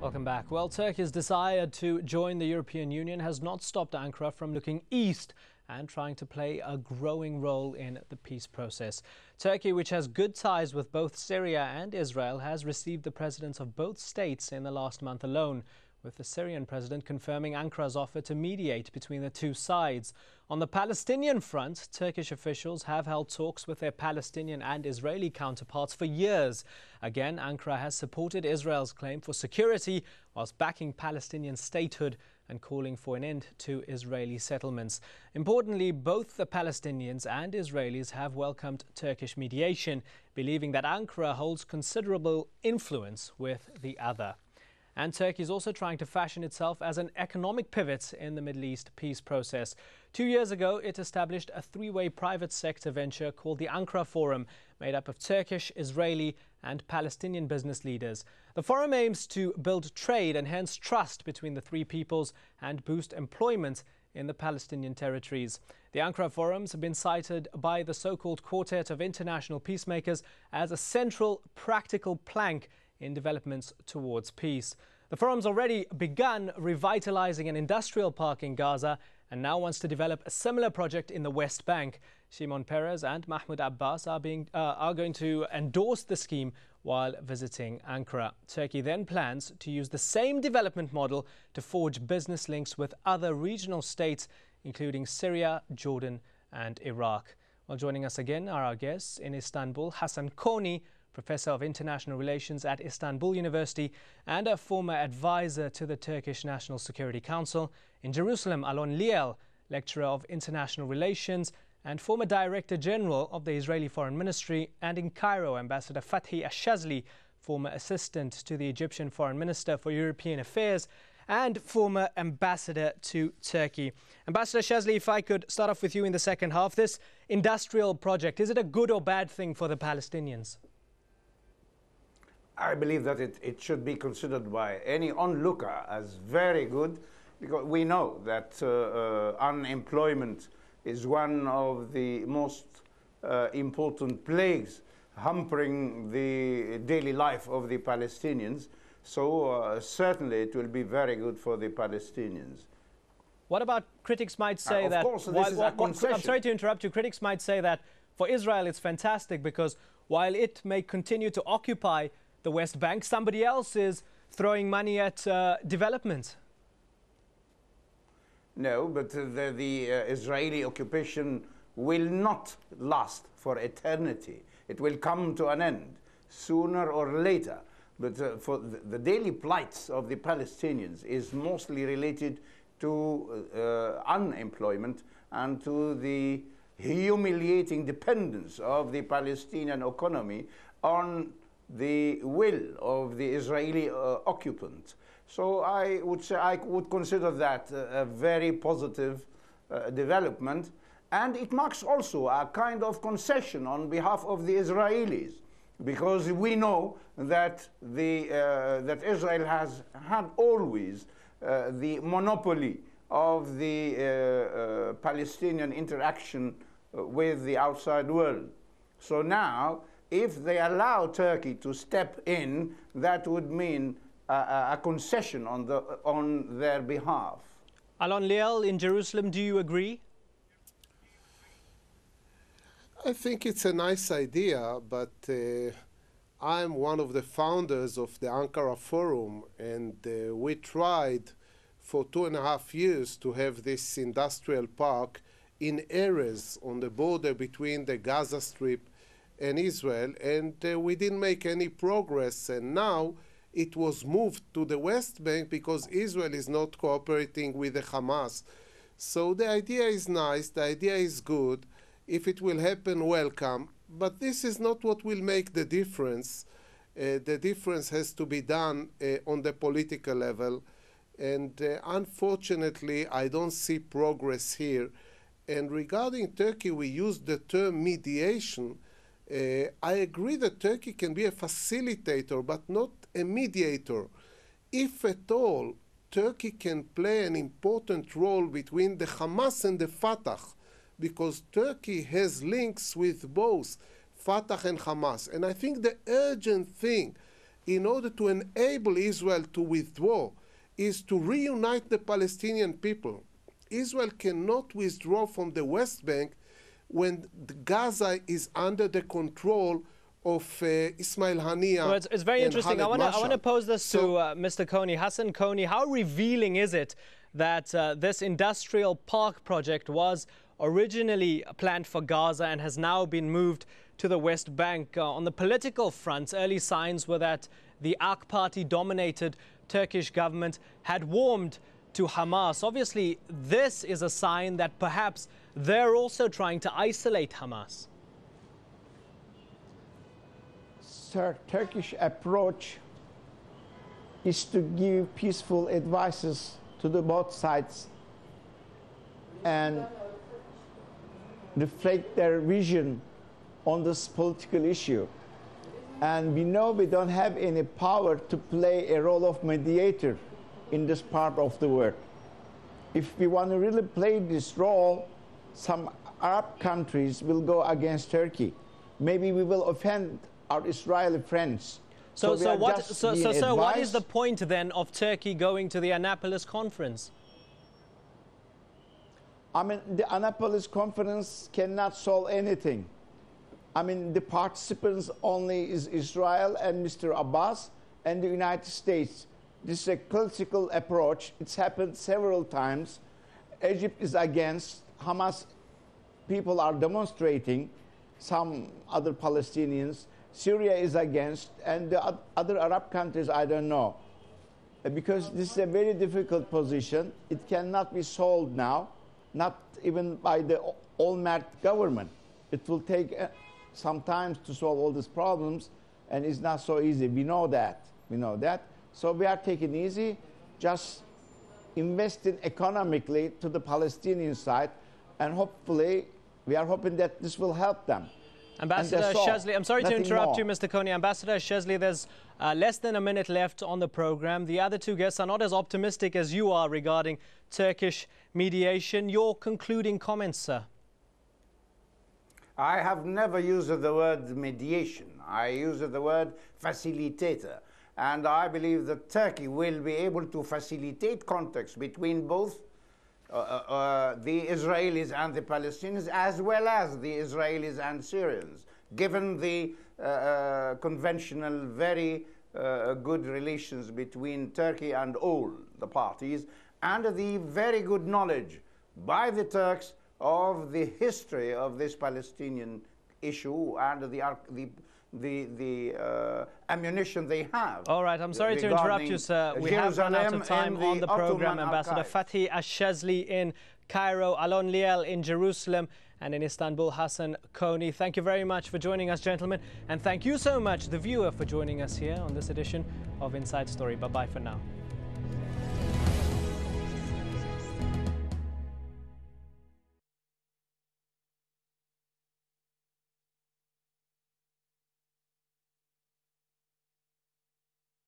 Welcome back. Well, Turkey's desire to join the European Union has not stopped Ankara from looking east and trying to play a growing role in the peace process. Turkey, which has good ties with both Syria and Israel, has received the presidents of both states in the last month alone, with the Syrian president confirming Ankara's offer to mediate between the two sides. On the Palestinian front, Turkish officials have held talks with their Palestinian and Israeli counterparts for years. Again, Ankara has supported Israel's claim for security whilst backing Palestinian statehood and calling for an end to Israeli settlements. Importantly, both the Palestinians and Israelis have welcomed Turkish mediation, believing that Ankara holds considerable influence with the other. And Turkey is also trying to fashion itself as an economic pivot in the Middle East peace process. 2 years ago, it established a three-way private sector venture called the Ankara Forum, made up of Turkish, Israeli and Palestinian business leaders. The forum aims to build trade and hence trust between the three peoples and boost employment in the Palestinian territories. The Ankara Forums have been cited by the so-called Quartet of International Peacemakers as a central practical plank in developments towards peace. The forum's already begun revitalizing an industrial park in Gaza and now wants to develop a similar project in the West Bank. Shimon Peres and Mahmoud Abbas are going to endorse the scheme while visiting Ankara. Turkey then plans to use the same development model to forge business links with other regional states, including Syria, Jordan and Iraq. Well, joining us again are our guests in Istanbul, Hasan Koni, Professor of International Relations at Istanbul University and a former advisor to the Turkish National Security Council. In Jerusalem, Alon Liel, Lecturer of International Relations and former Director General of the Israeli Foreign Ministry. And in Cairo, Ambassador Fathi Ashazli, former Assistant to the Egyptian Foreign Minister for European Affairs and former Ambassador to Turkey. Ambassador Shazli, if I could start off with you in the second half. This industrial project, is it a good or bad thing for the Palestinians? I believe that it should be considered by any onlooker as very good, because we know that unemployment is one of the most important plagues hampering the daily life of the Palestinians. So certainly it will be very good for the Palestinians. What about critics might say that, of course, this is a concession. I'm sorry to interrupt you, critics might say that for Israel it's fantastic because while it may continue to occupy the West Bank, somebody else is throwing money at development. No, but the Israeli occupation will not last for eternity. It will come to an end sooner or later. But for the daily plights of the Palestinians is mostly related to unemployment and to the humiliating dependence of the Palestinian economy on the will of the Israeli occupant. So I would say I would consider that a very positive development, and it marks also a kind of concession on behalf of the Israelis, because we know that that Israel has had always the monopoly of the Palestinian interaction with the outside world. So now, if they allow Turkey to step in, that would mean a concession on their behalf. Alon Liel in Jerusalem, do you agree? I think it's a nice idea, but I'm one of the founders of the Ankara Forum, and we tried for 2.5 years to have this industrial park in areas on the border between the Gaza Strip and Israel, and we didn't make any progress, and now it was moved to the West Bank because Israel is not cooperating with the Hamas. So the idea is nice, the idea is good. If it will happen, welcome, but this is not what will make the difference. The difference has to be done on the political level, and unfortunately I don't see progress here. And regarding Turkey, we use the term mediation. I agree that Turkey can be a facilitator, but not a mediator. If at all, Turkey can play an important role between the Hamas and the Fatah, because Turkey has links with both Fatah and Hamas. And I think the urgent thing in order to enable Israel to withdraw is to reunite the Palestinian people. Israel cannot withdraw from the West Bank when Gaza is under the control of Ismail Haniyeh. Well, it's very interesting. I want to pose this to Mr. Kony. Hassan Kony, how revealing is it that this industrial park project was originally planned for Gaza and has now been moved to the West Bank? On the political front, early signs were that the AK party-dominated Turkish government had warmed to Hamas. Obviously, this is a sign that perhaps they're also trying to isolate Hamas. Sir, Turkish approach is to give peaceful advices to the both sides and reflect their vision on this political issue. And we know we don't have any power to play a role of mediator in this part of the world. If we want to really play this role, some Arab countries will go against Turkey. Maybe we will offend our Israeli friends. So what is the point then of Turkey going to the Annapolis conference? I mean, the Annapolis conference cannot solve anything. I mean, the participants only is Israel and Mr. Abbas and the United States. This is a classical approach. It's happened several times. Egypt is against. Hamas people are demonstrating. Some other Palestinians. Syria is against. And the other Arab countries, I don't know. Because this is a very difficult position. It cannot be solved now, not even by the Olmert government. It will take some time to solve all these problems, and it's not so easy. We know that. We know that. So we are taking it easy, just investing economically to the Palestinian side, and hopefully, we are hoping that this will help them. Ambassador Shazli, I'm sorry to interrupt you, Mr. Kony. Ambassador Shazli, there's less than a minute left on the program. The other two guests are not as optimistic as you are regarding Turkish mediation. Your concluding comments, sir? I have never used the word mediation. I use the word facilitator. And I believe that Turkey will be able to facilitate contacts between both the Israelis and the Palestinians, as well as the Israelis and Syrians, given the conventional, very good relations between Turkey and all the parties, and the very good knowledge by the Turks of the history of this Palestinian issue and the ammunition they have. All right, I'm sorry to interrupt you, sir. We have run out of time on the program. Ambassador Fathi Ash-Shazli in Cairo, Alon Liel in Jerusalem, and in Istanbul, Hassan Kony. Thank you very much for joining us, gentlemen. And thank you so much, the viewer, for joining us here on this edition of Inside Story. Bye-bye for now.